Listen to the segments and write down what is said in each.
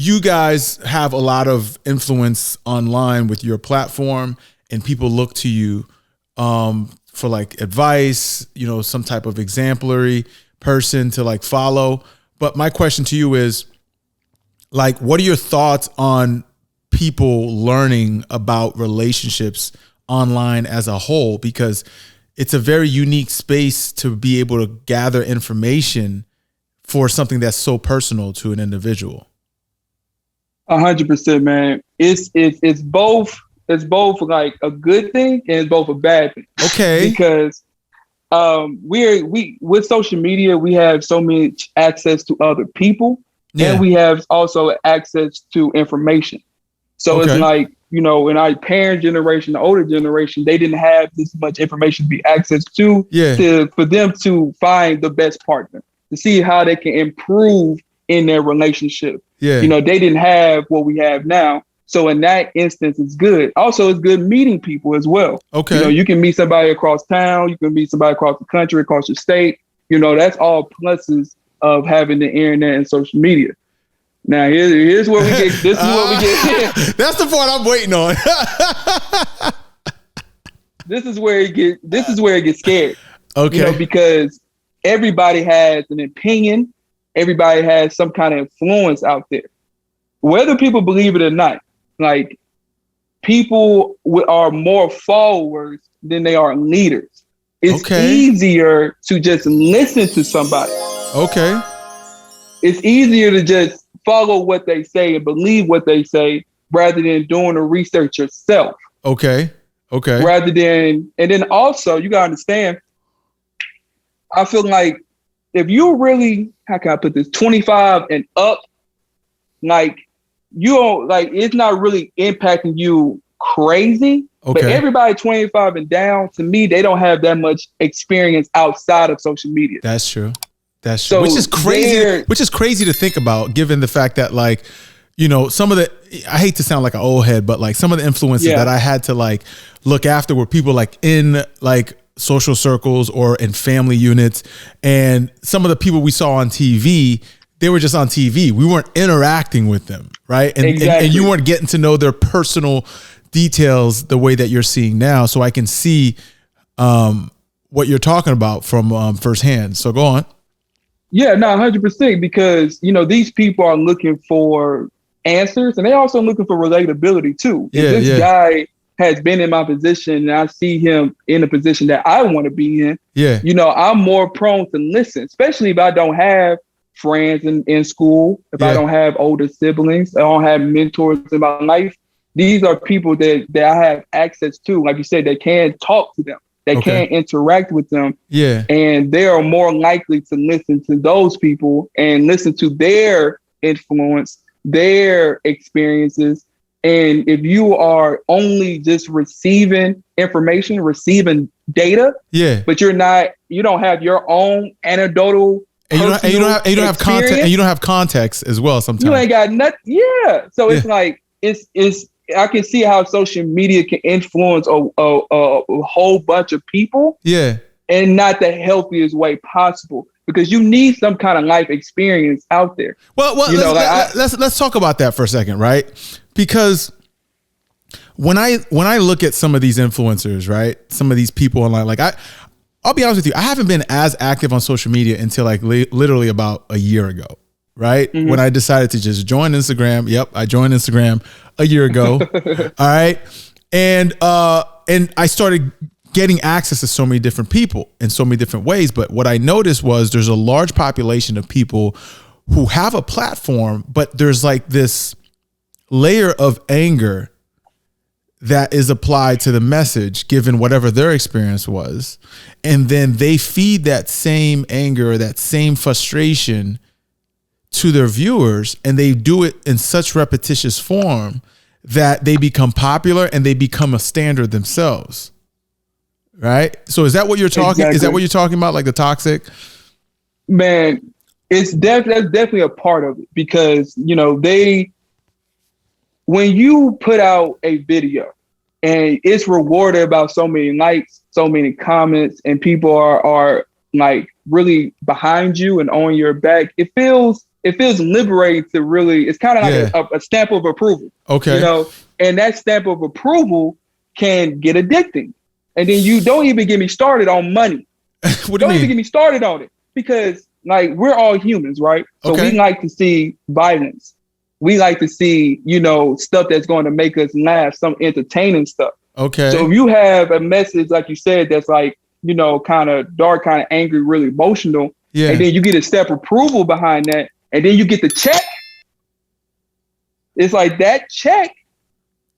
you guys have a lot of influence online with your platform, and people look to you for like advice, some type of exemplary person to like follow. But my question to you is, like, what are your thoughts on people learning about relationships online as a whole? Because it's a very unique space to be able to gather information for something that's so personal to an individual. 100%, man. It's both. It's both like a good thing and it's both a bad thing. Okay. Because we with social media, we have so much access to other people, and we have also access to information. So it's like, in our parent generation, the older generation, they didn't have this much information to be access to, for them to find the best partner, to see how they can improve in their relationship. They didn't have what we have now. So in that instance, it's good. Also, it's good meeting people as well. Okay. You can meet somebody across town. You can meet somebody across the country, across the state. That's all pluses of having the internet and social media. Now, here's where we get. This is what we get. That's the part I'm waiting on. This is where it gets. This is where it gets scared. Okay. Because everybody has an opinion. Everybody has some kind of influence out there, whether people believe it or not. Like, people are more followers than they are leaders. It's easier to just listen to somebody. Okay. It's easier to just follow what they say and believe what they say rather than doing the research yourself. Okay. Rather than, and then also you gotta understand, I feel like if you really, how can I put this, 25 and up, like, you don't, like, it's not really impacting you crazy. But everybody 25 and down, to me, they don't have that much experience outside of social media. That's true. So which is crazy. Which is crazy to think about, given the fact that, like, some of the, I hate to sound like an old head, but like some of the influences that I had to like look after were people like in like social circles or in family units, and some of the people we saw on TV, they were just on TV. We weren't interacting with them, right? And you weren't getting to know their personal details the way that you're seeing now. So I can see what you're talking about from firsthand. So go on. Yeah, no, 100%. Because, these people are looking for answers, and they're also looking for relatability too. If this guy has been in my position and I see him in a position that I want to be in, I'm more prone to listen, especially if I don't have friends in school, if I don't have older siblings, I don't have mentors in my life. These are people that I have access to. Like you said, they can talk to them. They can interact with them. And they are more likely to listen to those people and listen to their influence, their experiences. And if you are only just receiving information, receiving data, but you don't have your own anecdotal, and you don't have context, and you don't have context as well. Sometimes you ain't got nothing. Yeah. So it's like, it's, I can see how social media can influence a whole bunch of people. And not the healthiest way possible, because you need some kind of life experience out there. Well, let's talk about that for a second, right? Because when I look at some of these influencers, right, some of these people online, like I'll be honest with you, I haven't been as active on social media until like literally about a year ago, right? Mm-hmm. When I decided to just join Instagram. Yep, I joined Instagram a year ago. All right, and I started getting access to so many different people in so many different ways. But what I noticed was there's a large population of people who have a platform, but there's like this layer of anger that is applied to the message, given whatever their experience was. And then they feed that same anger, that same frustration to their viewers, and they do it in such repetitious form that they become popular and they become a standard themselves. Right? So is that what you're talking? Exactly. Is that what you're talking about? Like the toxic? Man, that's definitely a part of it, because, when you put out a video and it's rewarded about so many likes, so many comments, and people are like really behind you and on your back, it feels it feels liberating to really, it's kind of like a stamp of approval. Okay. You know, and that stamp of approval can get addicting. And then you don't even get me started on money. What do you mean? Don't even get me started on it, because like we're all humans, right? So we like to see violence. We like to see, you know, stuff that's going to make us laugh, some entertaining stuff. Okay. So if you have a message, like you said, that's like, you know, kind of dark, kind of angry, really emotional, and then you get a step approval behind that, and then you get the check. It's like that check.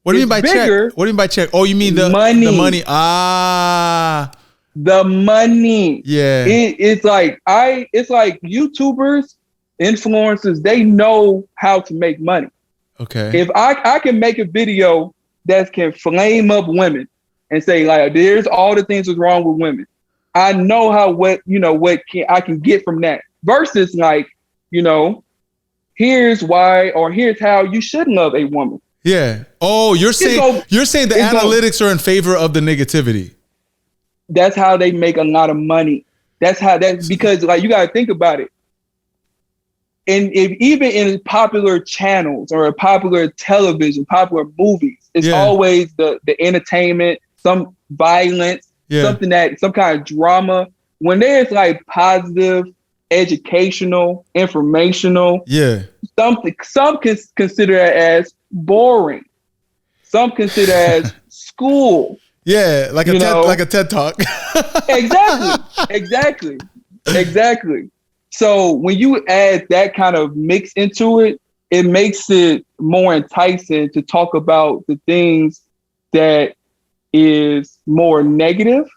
What do you mean by check? What do you mean by check? Oh, you mean the money? The money. Ah. The money. Yeah. It's like YouTubers, influencers, they know how to make money. Okay. If I can make a video that can flame up women and say like, there's all the things that's wrong with women, I know what I can get from that, versus like, you know, here's why, or here's how you should love a woman. Yeah. Oh, you're saying the analytics are in favor of the negativity. That's how they make a lot of money. That's because like you got to think about it. And even in popular channels or popular television, popular movies, it's always the entertainment, some violence, some kind of drama. When there's like positive, educational, informational, some can consider it as boring. Some consider it as school. Yeah, like a TED Talk. Exactly. So when you add that kind of mix into it, it makes it more enticing to talk about the things that is more negative,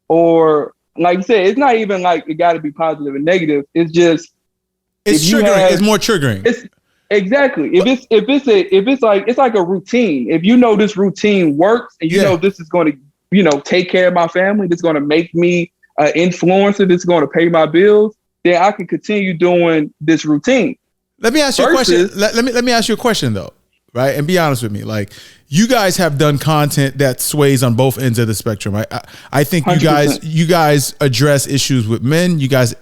or like you said, it's not even like it got to be positive and negative. It's just it's triggering. It's more triggering. Exactly. It's like a routine. If you know this routine works, and you know this is going to, you know, take care of my family, this is going to make me an influencer, this is going to pay my bills, then I can continue doing this routine. Let me ask you a question. Let me ask you a question though, right? And be honest with me. Like, you guys have done content that sways on both ends of the spectrum, right? I think 100%. you guys address issues with men. You guys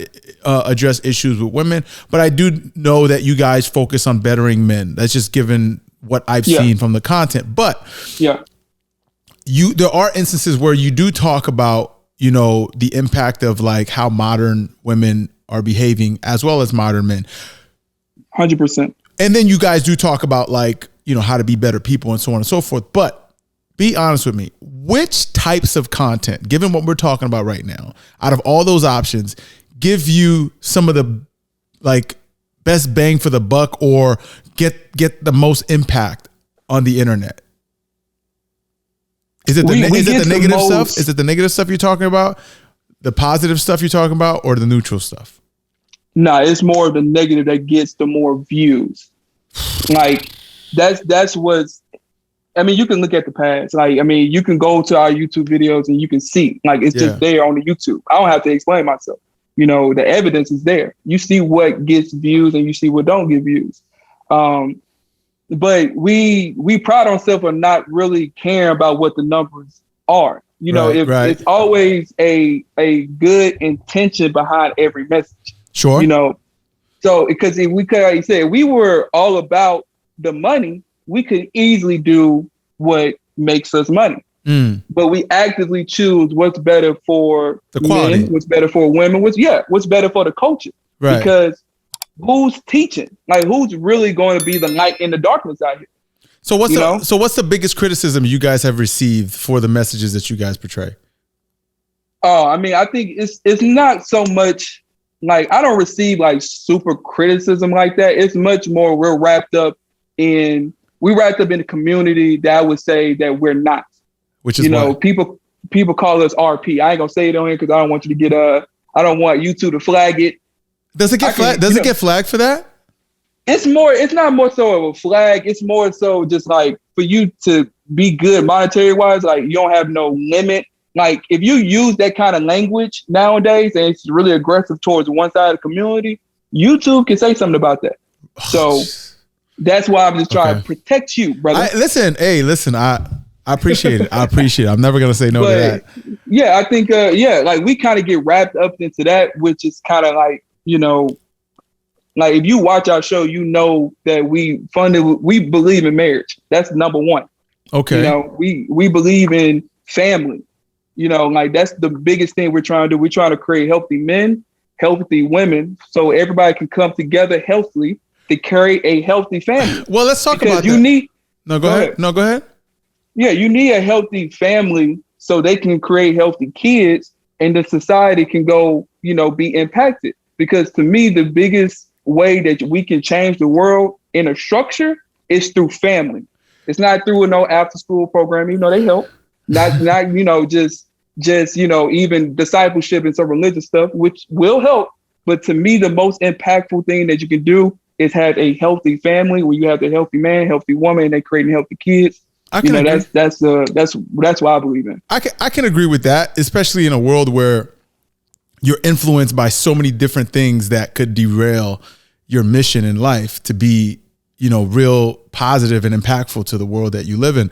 address issues with women. But I do know that you guys focus on bettering men. That's just given what I've seen from the content. But there are instances where you do talk about, you know, the impact of like how modern women are behaving as well as modern men. 100%. And then you guys do talk about like, you know, how to be better people and so on and so forth. But be honest with me, which types of content, given what we're talking about right now, out of all those options, give you some of the like best bang for the buck or get the most impact on the internet? Is it the negative stuff? Is it the negative stuff you're talking about? The positive stuff you're talking about, or the neutral stuff? No, it's more of the negative that gets the more views. Like that's what's, I mean, you can look at the past. Like, I mean, you can go to our YouTube videos and you can see, like, it's just there on the YouTube. I don't have to explain myself. You know, the evidence is there. You see what gets views and you see what don't get views. But we pride ourselves on not really caring about what the numbers are. You know, it's always a good intention behind every message. Sure. You know, so because if we could, like you said, we were all about the money, we could easily do what makes us money. But we actively choose what's better for the quality, men, what's better for women, what's better for the culture. Right. Because who's teaching? Like, who's really going to be the light in the darkness out here? So what's the biggest criticism you guys have received for the messages that you guys portray? Oh, I mean, I think it's not so much like, I don't receive like super criticism like that. It's much more we're wrapped up in the community that I would say that we're not. Which is, you know, people call us RP. I ain't gonna say it on here because I don't want you to get I don't want you two to flag it. Does it get flagged? Does it get flagged for that? It's not more so of a flag. It's more so just like for you to be good monetary wise, like you don't have no limit. Like if you use that kind of language nowadays and it's really aggressive towards one side of the community, YouTube can say something about that. So that's why I'm just trying to protect you, brother. Listen, I appreciate it. I'm never going to say no to that. Yeah, I think, like we kind of get wrapped up into that, which is kind of like, you know, Like if you watch our show, you know that we believe in marriage. That's number one. Okay. You know, we believe in family. You know, like that's the biggest thing we're trying to do. We're trying to create healthy men, healthy women, so everybody can come together healthily to carry a healthy family. Well, let's talk about that. Go ahead. No, go ahead. Yeah, you need a healthy family so they can create healthy kids and the society can go, you know, be impacted. Because to me, the biggest way that we can change the world in a structure is through family. It's not through no after school program. You know, they help. Not you know, just you know, even discipleship and some religious stuff, which will help. But to me, the most impactful thing that you can do is have a healthy family where you have the healthy man, healthy woman, and they're creating healthy kids. You know, that's what I believe in. I can agree with that, especially in a world where you're influenced by so many different things that could derail your mission in life to be, you know, real positive and impactful to the world that you live in.